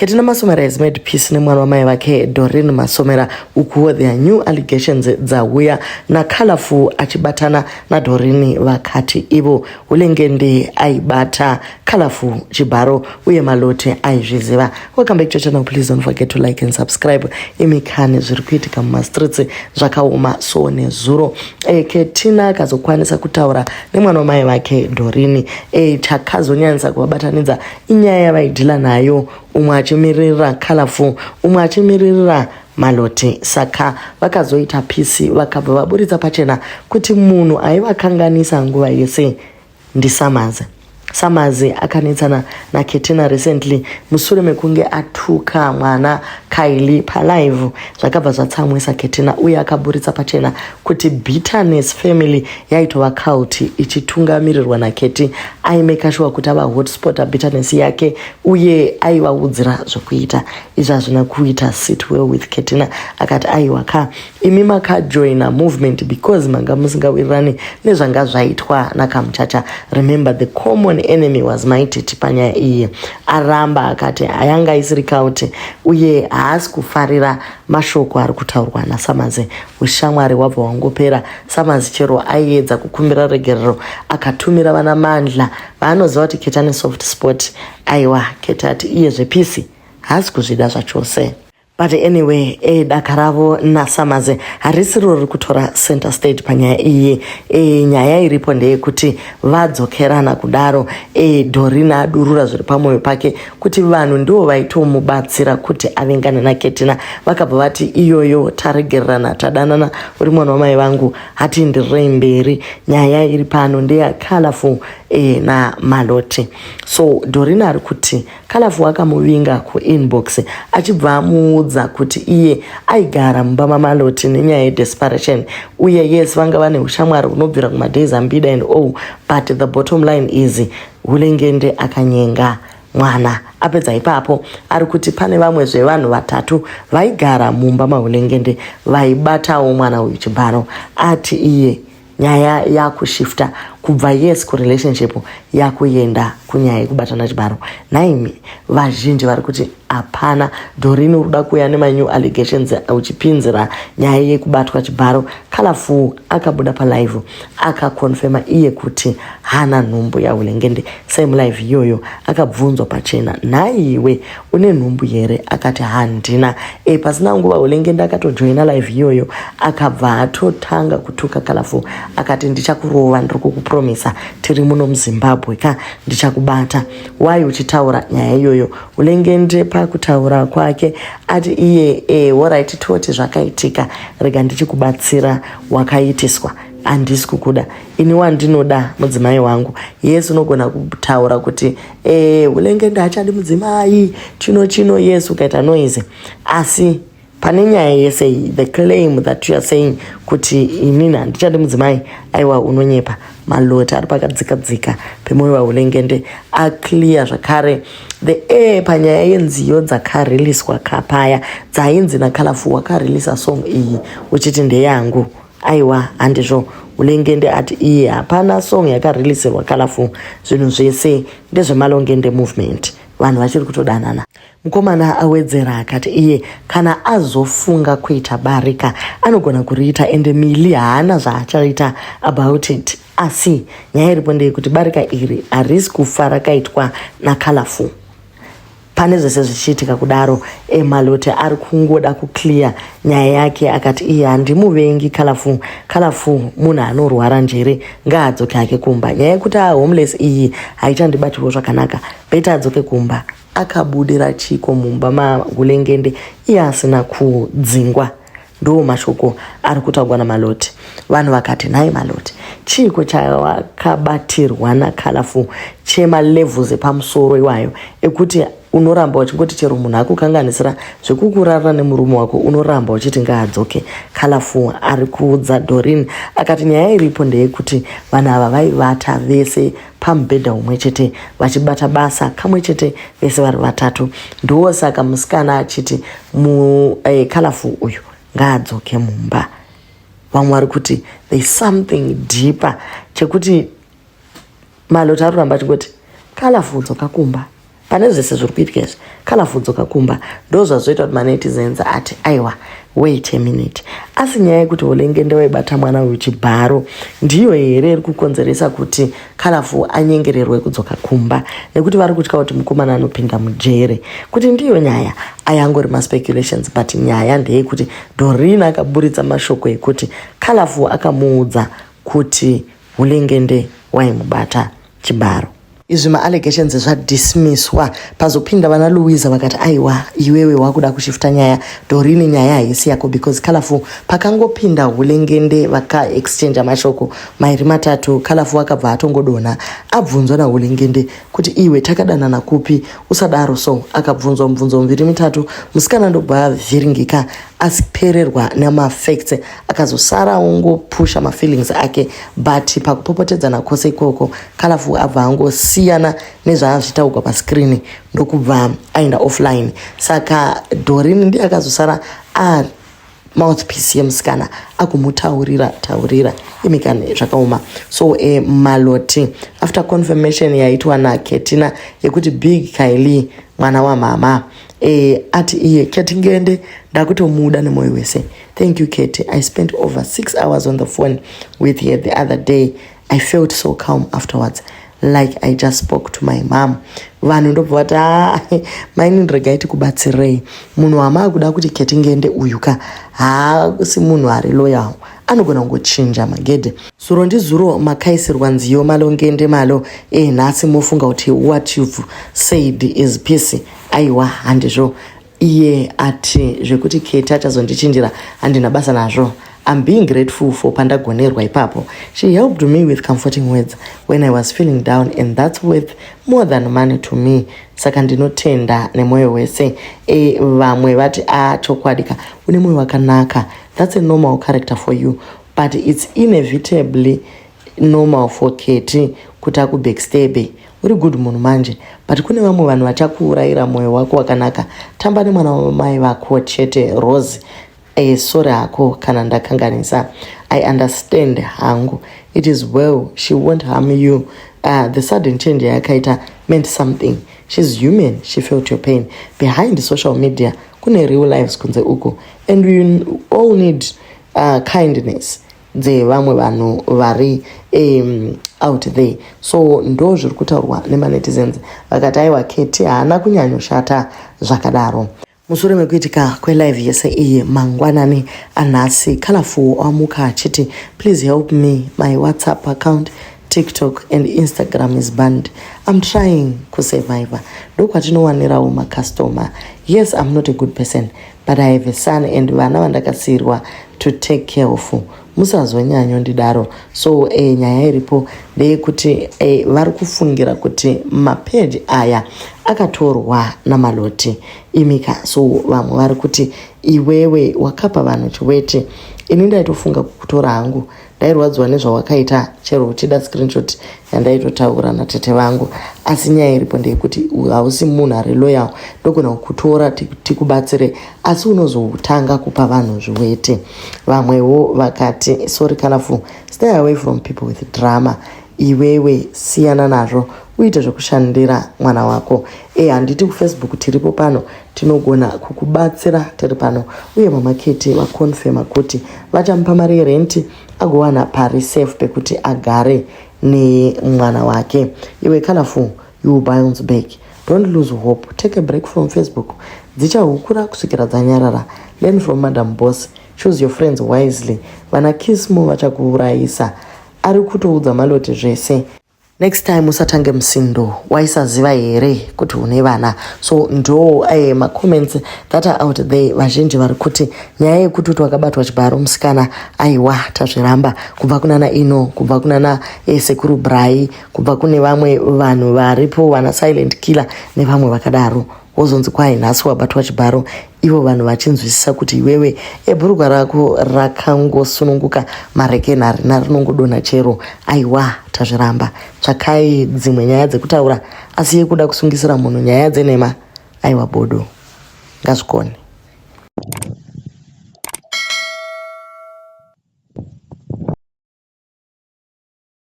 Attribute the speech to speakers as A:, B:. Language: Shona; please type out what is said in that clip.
A: Ketina Masomera has made peace nemwana wamai vake Doreen Masomera ukuwo their new allegations dzauya na Colorful achibatana na Doreen vakati ivo Hulengende aibata Colorful chibharo uye Malote aizviziva. Welcome back to the channel. Please don't forget to like and subscribe. Imikani zviri kuitika mumastreets zvakaoma so nezuro. Ketina kazokwanisa kutaura nemwana wamai vake Doreen chakazonyanisa kuvabatanidza inyaya yavaidhila nayo, umwe achimirira Colorful, umwe achimirira Malote. Saka vakazoita pisi vakabva vaburitsa pachena kuti munhu aivakanganisa nguva yese ndiSamazi. Samazi akanetsana na Ketina recently mushure mekunge atuka mwana Kylie palive. Zvakabva zvatsamwisa Ketina uye akaburitsa pachena kuti bitterness family yaitova cult ichitungamirirwa na Keti aimeka sure kuti ava hotspot bitterness yake uye aivaudzira zvokuita. Izvi hazvina kuita sit well with Ketina. Akati aiwa ka imi makajoina movement because manga musingawirirani nezvanga zvaitwa nakamuchacha. Remember the common enemy was mighty panyaya iyi. Aramba akati ayanga isiri cult uye haasi kufarira mashoko ari kutaurwa naSamazi. Ushamwari wabva wangopera. Samazi chero aiedza kukumbira regerero akatumira vana mandla vaanoziva kuti Keta ane soft spot. Aiwa Keta ati iye zvepisi haasi kuzvida zvachose. But anyway, dakaravo naSamazi harisiro riri kutora center stage panyaya iyi. Nyaya iripo ndeyekuti vadzokerana kudaro. Doreen adurura zviri pamwoyo pake kuti vanhu ndivo vaitomubatsira kuti avengane naKetina. Vakabva vati iyoyo taregererana tadanana uri mwana wamai vangu hatindirei mberi. Nyaya iri pano ndeya Colorful na Malote. So Doreen ari kuti Colorful akamuvinga kuinbox achibva amuudza kuti iye aigara mumba maMalote nenyaya yedesperation uye yes vanga vane ushamwari unobvira kumadays ambida and all, but the bottom line is Hulengende akanyenga mwana. Apedza ipapo ari kuti pane vamwe zvevanhu vatatu vaigara mumba maHulengende vaibatawo mwana uyu chibharo. Ati iye nyaya yakushifta kubva yes kurelationship yakuenda kunyaya yekubatana chibharo. Naimi vazhinji vari kuti hapana, Doreen urikuda kuuya nemanew allegations uchipinzira nyaya yekubatwa chibharo. Colorful akabuda palive akakonfirma iye kuti hana nhumbu yaHulengende. Same live iyoyo akabvunzwa pachena, naiwe une nhumbu here? Akati handina. Pasina nguva Hulengende akatojoina live iyoyo akabva atotanga kutuka Colorful akati ndichakurova ndiri kukupromisa tiri muno muZimbabwe ka ndichakubata. Wai uchitaura nyaya iyoyo? Hulengende pakutaura kwake ati iye alright toti zvakaitika rega ndichikubatsira wakaitiswa handisi kukuda ini wandinoda mudzimai wangu. Yes unogona kutaura kuti Hulengende hachadi mudzimai chino yes ukaita noise, asi pane nyaya yese the claim that you are saying kuti inini handichadi mudzimai, aiwa unonyepa. Malote ari pakadzika pemoyo waHulengende aclear zvakare the panyaya yenziyo dzakariliswa kapaya dzainzi naColorful wakarelisa song iyi uchiti ndeyangu. Aiwa handizvo. Hulengende ati iye hapana song yakarilisirwa Colorful, zvinhu zvese ndezveMalongende movement. Vanhu vachiri kutodanana. Mukomana awedzera akati iye kana azofunga kuita barika anogona kuriita ende mili haana zvaachaita about it. Asi nyaya iripo ndeyekuti barika iri harisi kufa rakaitwa naColorful. Pane zvese zvichiitika kudaro Malote ari kungoda kuclear nyaya yake akati iye handimuvengi Colorful. Colorful munhu anorwara njere ngaadzoke hake kumba. Nyaya yekuti homeless iyi haichandibatiwo zvakanaka, beta adzoke kumba. Akabudira chiko mumba maHulengende iye asina kudzingwa. Ndo mashoko ari kutaurwa naMalote. Vanhu vakati nhai Malote chiko chawakabatirwa naColorful chemalevels epamusoro iwayo ekuti unoramba uchingoti chero munhu akukanganisira zvekukurara nemurume wako unoramba uchiti ngaadzoke. Colorful ari kuudza Doreen akati nyaya iripo ndeyekuti vanhu ava vaivata vese pamubhedha umwe chete vachibata basa kamwe chete vese vari vatatu. Ndo saka musikana achiti Colorful uyu ngaadzoke mumba. Vamwe vari kuti there is something deeper chekuti Malote aruramba achingoti Colorful dzoka kumba. pane zvese zviri kuitika izvi Colourful dzoka kumba ndo zvazoita kuti manetizens ati aiwa wait a minute, asi nyaya yekuti Hulengende waibata mwana uyu chibharo ndiyo here iri kukonzeresa kuti Colourful anyengererwe kudzoka kumba, nekuti vari kutya kuti mukomana anopinda mujere, kuti ndiyo nyaya. Ayangori maspeculations, but nyaya ndeyekuti Doreen akaburitsa mashoko ekuti Colourful akamuudza kuti Hulengende waimubata chibharo. Izvi ma-allegations zvadismisswa, pazopinda vana Louisa vakati aiwa iwewe wakuda kushifta nyaya, Doreen nyaya haisi yako, because Colourful pakangopinda Hulengende vaka-exchange mashoko mairi matatu, Colourful akabva atongodonha abvunzwa naHulengende kuti iwe takadanana kupi usadaro so, akabvunzwa mibvunzo miviri mitatu, musikana ndobva avhiringika asipererwa nemafacts, akazosara ongopusha mafeelings ake, but pakupopotedzana kwose ikoko Colourful abva angosiyana nezvaazvitaurwa pascreen ndokubva aenda offline. Saka Doreen ndiye akazosara mouthpiece yemusikana akumutaurira imikani zvakaoma. So Maloti after confirmation yaitwa naKetina yekuti Big Kylie mwana wamama ati iye Keti Ngende ndakutomuda nemoyo wese. Thank you Keti, I spent over 6 hours on the phone with her the other day. I felt so calm afterwards, like I just spoke to my mom. Vanhu ndobva vati maini ndiregaiti kubatsirei, munhu wamakuda kuti Keti Ngende uyuka haasi munhu ari loyal, anogona kungochinja magedhe. Zuro ndizuro makaisirwa nziyo malongende malo nhasi mofunga kuti what you've said is peace. Aiwa handizvo, iye ati zvekuti Keti achazondichinjira handina basa nazvo. I'm being grateful for pandagonerwa ipapo. She helped me with comforting words when I was feeling down, and that's worth more than money to me. Saka ndinotenda nemoyo wese. Vamwe vati chokwadika une moyo wakanaka. That's a normal character for you, but it's inevitably normal for Keti kuti akubackstab. Uri good munhu manje, but kune vamwe vanhu vachakuurayira moyo wako wakanaka. Tamba nemwana wamai vako chete Rose. Sorry hako kana ndakanganisa. I understand hangu. It is well, she won't harm you. The sudden change yakaita meant something. She's human, she felt your pain. Behind social media kune real lives kunze uko, and we all need kindness dze vamwe vanhu vari out there. So ndo zviri kutaurwa nemanetizens vakati aiwa Keti haana kunyanyoshata zvakadaro. Mushure mekuitika kwelive yese iyi mangwanani anhasi, Colourful wamuka achiti please help me, my WhatsApp account, TikTok and Instagram is banned. I'm trying kusurvive. Ndokwatinowanirawo macustomer. Yes, I'm not a good person, but I have a son and vana vandakasirwa to take care of. Musazonyanya ndidaro. So nyaya iripo ndeyekuti vari kufungira kuti mapage aya akatorwa naMaloti imika. So vamwe vari kuti iwewe wakapa vanhu chiwete, ini ndaitofunga kukutora hangu, ndairwadzwa nezvawakaita chero uchida screenshot yandaitotaura natete vangu, asi nyaya iripo ndeyekuti hausi munhu ari loyal, ndogona kukutora tikubatsire asi unozotanga kupa vanhu zviwete. Vamwewo vakati sorry Colourful, stay away from people with drama. Iwewe siyana nazvo, uite zvekushandira mwana wako. Handiti kuFacebook tiripo pano, tinogona kukubatsira tiri pano. Uye mama Keti vakonfirma kuti vachamupa mari yerenti agowana pari safe pekuti agare nemwana wake. Iwe Colourful, you will bounce back. Don't lose hope. Take a break from Facebook. Dzichahukura kusvikira dzanyarara. Learn from Madam Boss. Choose your friends wisely. Vana Kismo vachakuurayisa. Ari kutoudza Maloti zvese. Next time usatange msindo, waisaziva here kuti une vana. So ndo ma comments that are out there vazhinji vari kuti nyaya yekuti wakabatwa chibharo musikana aiwa tazviramba, kubva kunana Ino, kubva kunana Sekuru Brai, kubva kune vamwe vanhu varipo wana silent killer nevamwe vakadaro. Wozonzi kwai nhasi wabatwa chibharo, ivo vanhu vachinzwisisa kuti iwewe bhurugwa rako rakangosununguka marekenari narinongodonha chero. Aiwa tazviramba, tsvakai dzimwe nyaya dzekutaura, asi yekuda kusungisira munhu nyaya dzenhema aiwa bodo ngazvikone.